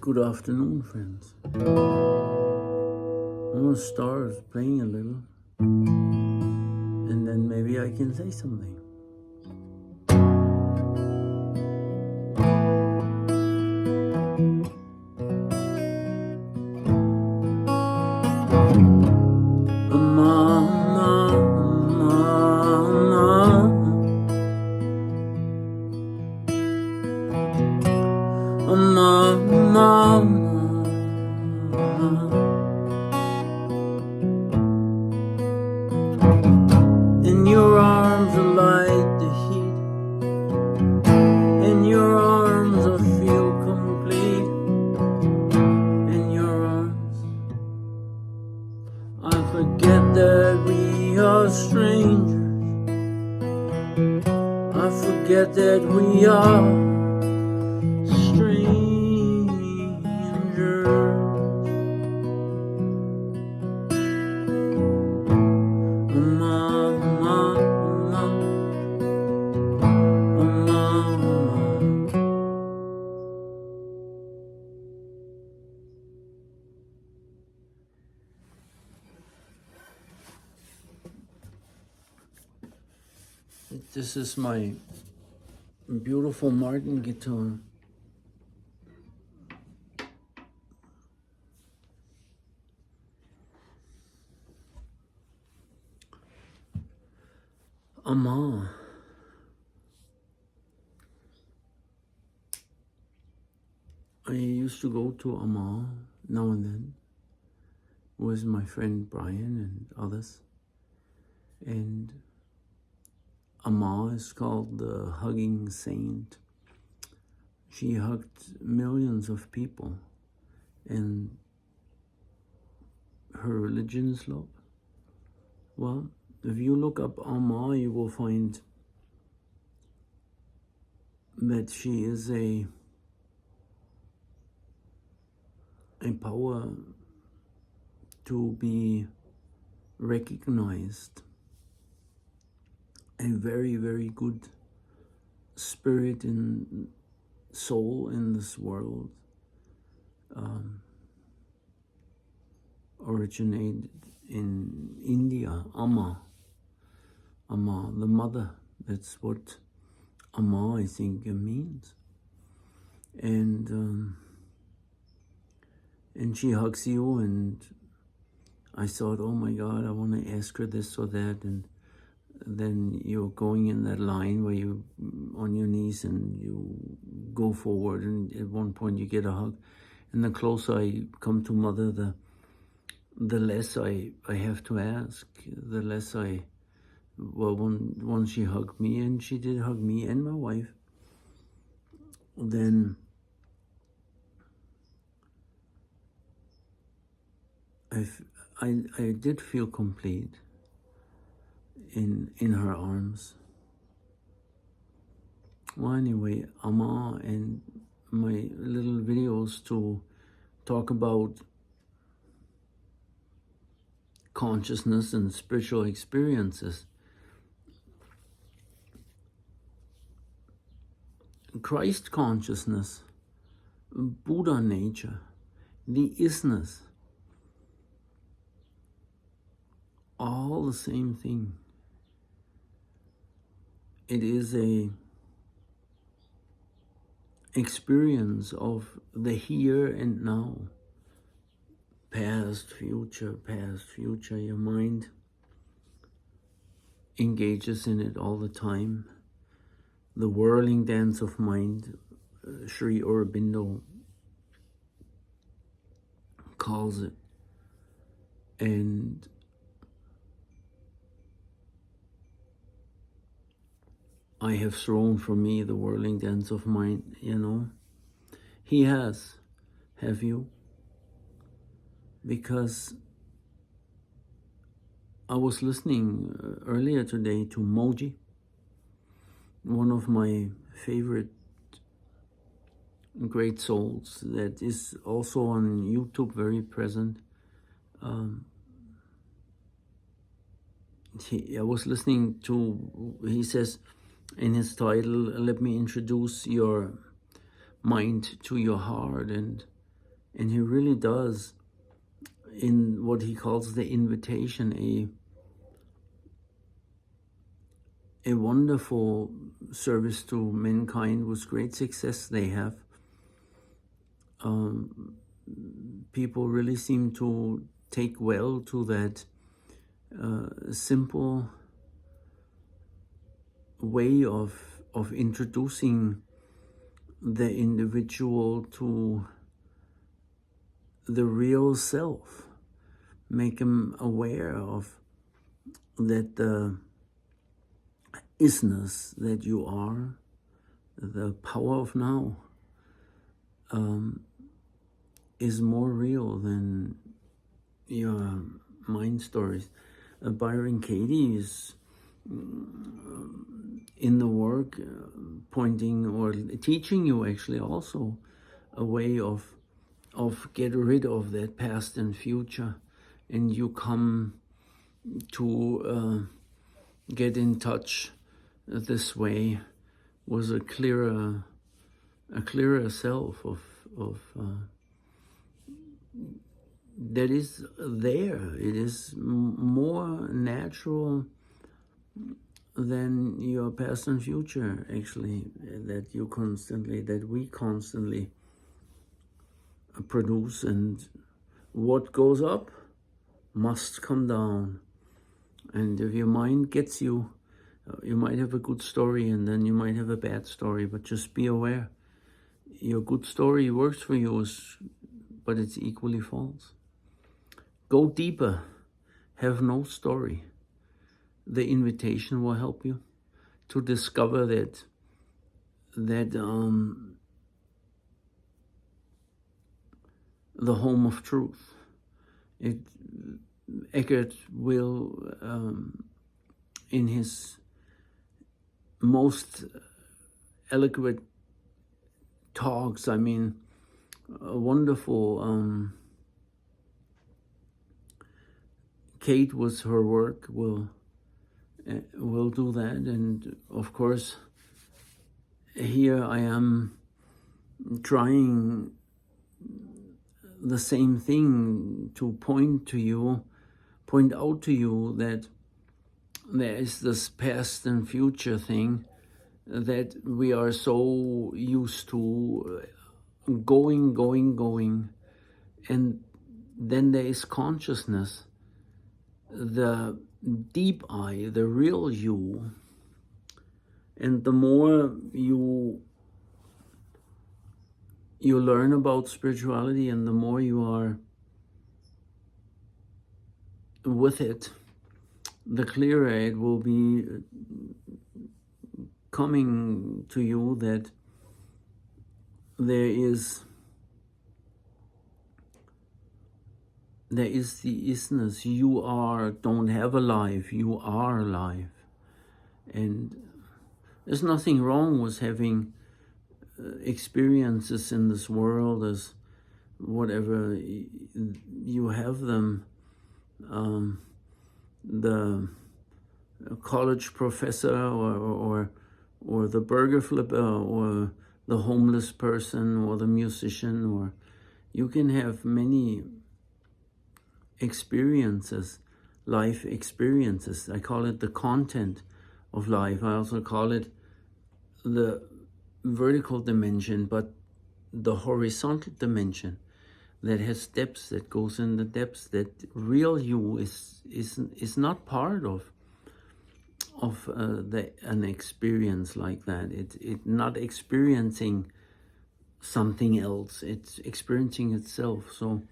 Good afternoon, friends. I'm gonna start playing a little, and then maybe I can say something. In your arms I light the heat. In your arms I feel complete. In your arms I forget that we are strangers. I forget that we are strangers. This is my beautiful Martin guitar. Ama. I used to go to Ama now and then with my friend Brian and others. And Ama is called the hugging saint. She hugged millions of people, and her religion is love. Well, if you look up Ama, you will find that she is a power to be recognized, a very, very good spirit and soul in this world, originated in India. Amma, the mother. That's what Amma, I think, means. And she hugs you, and I thought, oh my God, I want to ask her this or that, and then you're going in that line where you on your knees and you go forward, and at one point you get a hug. And the closer I come to Mother, the less I have to ask, the less once she hugged me, and she did hug me and my wife, then I did feel complete in her arms. Well, anyway, Amma and my little videos to talk about consciousness and spiritual experiences. Christ consciousness, Buddha nature, the isness, all the same thing. It is a experience of the here and now. Past, future, your mind engages in it all the time. The whirling dance of mind, Sri Aurobindo calls it. And I have thrown from me the whirling dance of mind, He has. Have you? Because I was listening earlier today to Moji, one of my favorite great souls that is also on YouTube, very present. I was listening to, he says in his title, let me introduce your mind to your heart. And And he really does, in what he calls the invitation, a wonderful service to mankind with great success they have. People really seem to take well to that simple way of introducing the individual to the real self. Make them aware of that the isness that you are, the power of now, is more real than your mind stories. Byron Katie is in the work pointing or teaching you actually also a way of get rid of that past and future, and you come to get in touch this way with a clearer self of that is there. It is more natural than your past and future, actually, that we constantly produce, and what goes up must come down. And if your mind gets you, you might have a good story and then you might have a bad story, but just be aware. Your good story works for you, but it's equally false. Go deeper. Have no story. The invitation will help you to discover that the home of truth. Eckhart will, in his most eloquent talks, a wonderful, Kate with her work will do that. And of course, here I am trying the same thing to point out to you that there is this past and future thing that we are so used to going, and then there is consciousness, the deep I, the real you. And the more you learn about spirituality and the more you are with it, the clearer it will be coming to you that there is the isness. You don't have a life, you are alive. And there's nothing wrong with having experiences in this world as whatever you have them. The college professor or the burger flipper or the homeless person or the musician, or you can have many experiences, life experiences. I call it the content of life. I also call it the vertical dimension, but the horizontal dimension that has depths, that goes in the depths, that real you is not part of an experience like that. It not experiencing something else. It's experiencing itself. So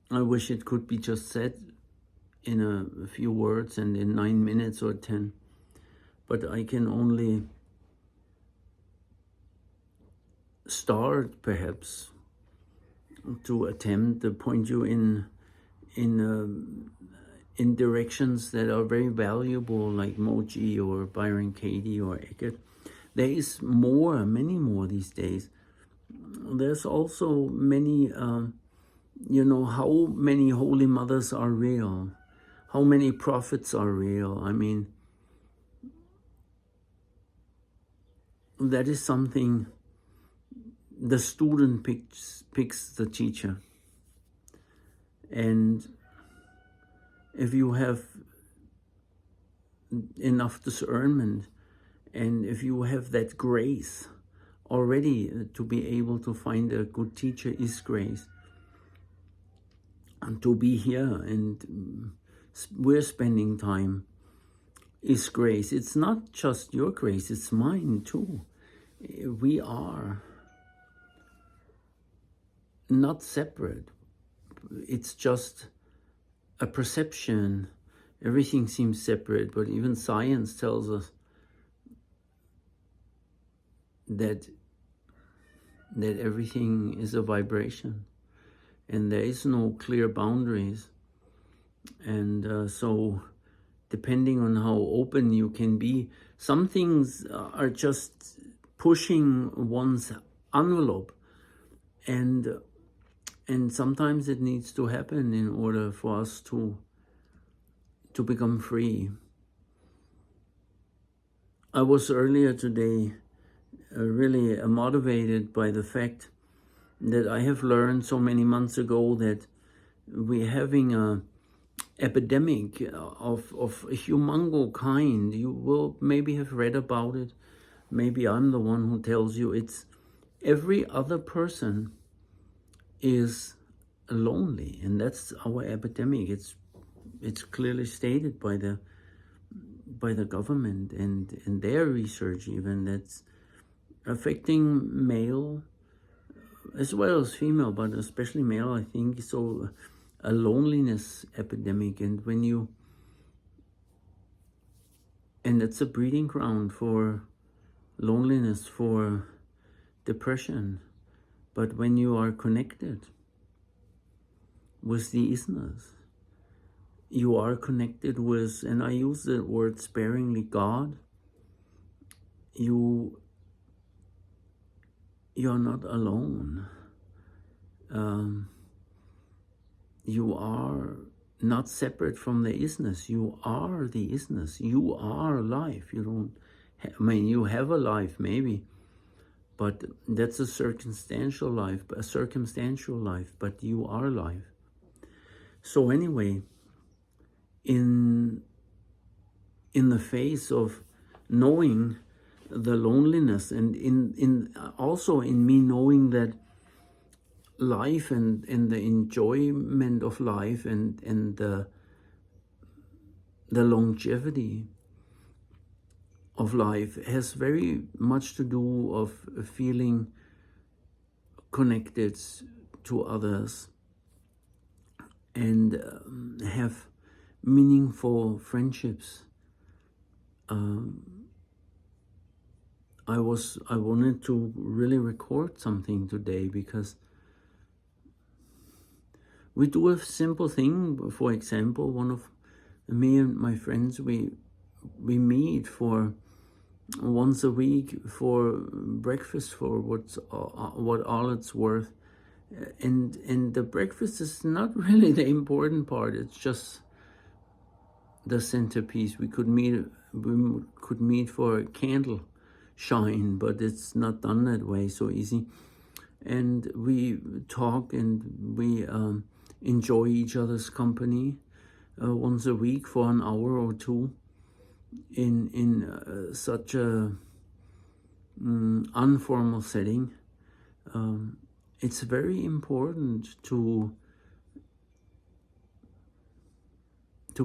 I wish it could be just said in a few words and in 9 minutes or 10, but I can only start perhaps to attempt to point you in directions that are very valuable, like Moji or Byron Katie or Eckhart. There is many more these days. There's also many, how many holy mothers are real, how many prophets are real. That is something the student picks the teacher. And if you have enough discernment, and if you have that grace already, to be able to find a good teacher is grace. And to be here and we're spending time is grace. It's not just your grace, it's mine too. We are not separate. It's just a perception. Everything seems separate, but even science tells us that everything is a vibration, and there is no clear boundaries. And so depending on how open you can be, some things are just pushing one's envelope, and sometimes it needs to happen in order for us to become free. I was earlier today really motivated by the fact that I have learned so many months ago that we're having a epidemic of a humongo kind. You will maybe have read about it. Maybe I'm the one who tells you. It's every other person is lonely, and that's our epidemic. It's clearly stated by the government and their research even, that's affecting male as well as female, but especially male, I think. So a loneliness epidemic, and that's a breeding ground for loneliness, for depression. But when you are connected with the isness, you are connected with, and I use the word sparingly, God. You're not alone. You are not separate from the isness. You are the isness. You are life. You don't. You have a life maybe, but that's a circumstantial life. But you are life. So anyway, in the face of knowing the loneliness, and in also in me knowing that life and the enjoyment of life and the longevity of life has very much to do of feeling connected to others, and have meaningful friendships. I wanted to really record something today because we do a simple thing. For example, one of me and my friends, we meet for once a week for breakfast, for what all it's worth. And the breakfast is not really the important part. It's just the centerpiece. We could meet for a candle shine, but it's not done that way so easy. And we talk and we enjoy each other's company once a week for an hour or two in such a informal setting. It's very important to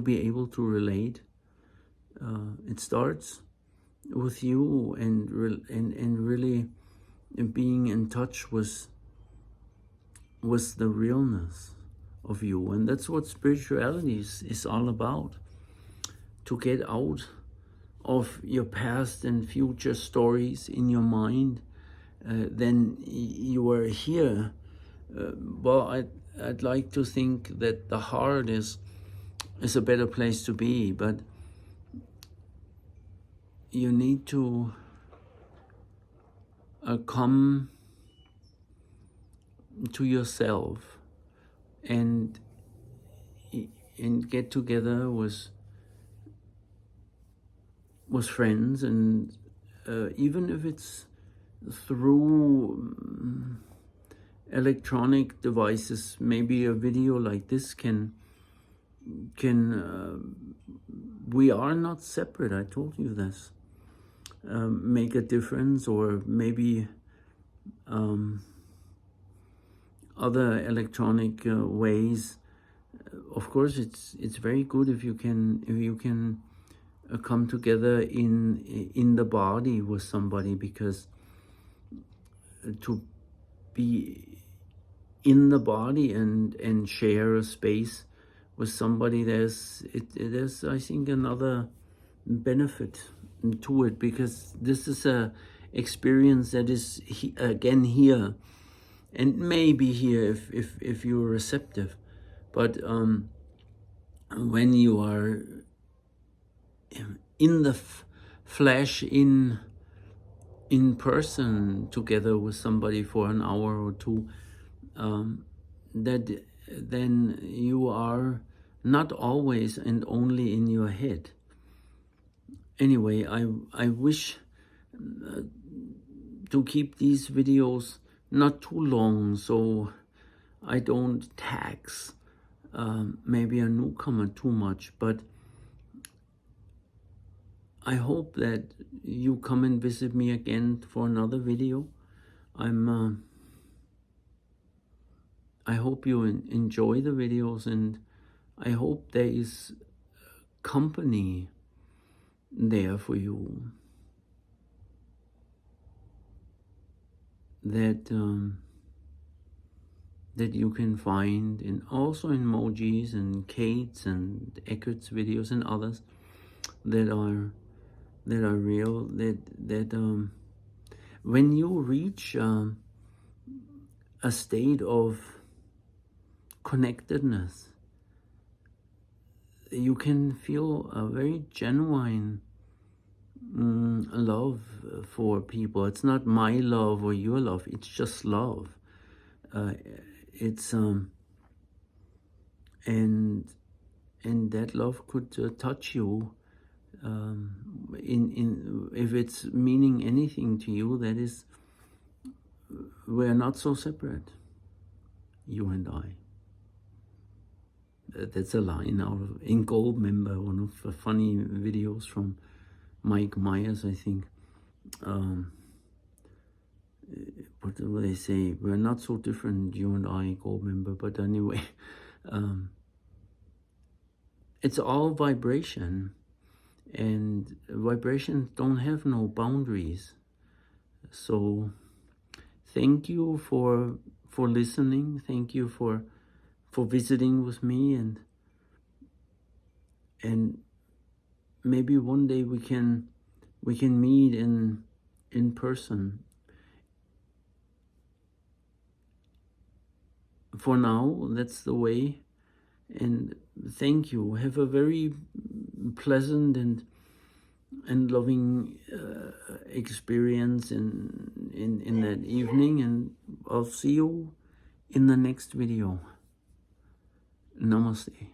be able to relate. It starts with you and really being in touch with the realness of you. And that's what spirituality is all about. To get out of your past and future stories in your mind. Then you are here. Well, I'd like to think that the heart is a better place to be, but you need to come to yourself and get together with friends, and even if it's through electronic devices. Maybe a video like this can we are not separate. I told you this. Make a difference, or maybe other electronic ways. Of course, it's very good if you can come together in the body with somebody, because to be in the body and share a space with somebody, there's I think another benefit to it, because this is a experience that is again here, and maybe here if you're receptive, but when you are in the flesh, in person together with somebody for an hour or two, that then you are not always and only in your head. Anyway, I wish to keep these videos not too long, so I don't tax maybe a newcomer too much, but I hope that you come and visit me again for another video. I hope you enjoy the videos, and I hope there is company there for you, that that you can find also in Moji's and Kate's and Eckert's videos and others that are real, that when you reach a state of connectedness, you can feel a very genuine love for people. It's not my love or your love, it's just love. It's and that love could touch you, in if it's meaning anything to you. That is, we're not so separate, you and I. That's a line out of in Goldmember, one of the funny videos from Mike Myers, I think. What do they say? We're not so different, you and I, Goldmember. But anyway, it's all vibration, and vibrations don't have no boundaries. So thank you for listening. Thank you for visiting with me, and maybe one day we can meet in person. For now, that's the way. And thank you. Have a very pleasant and loving experience in that evening, and I'll see you in the next video. Namaste.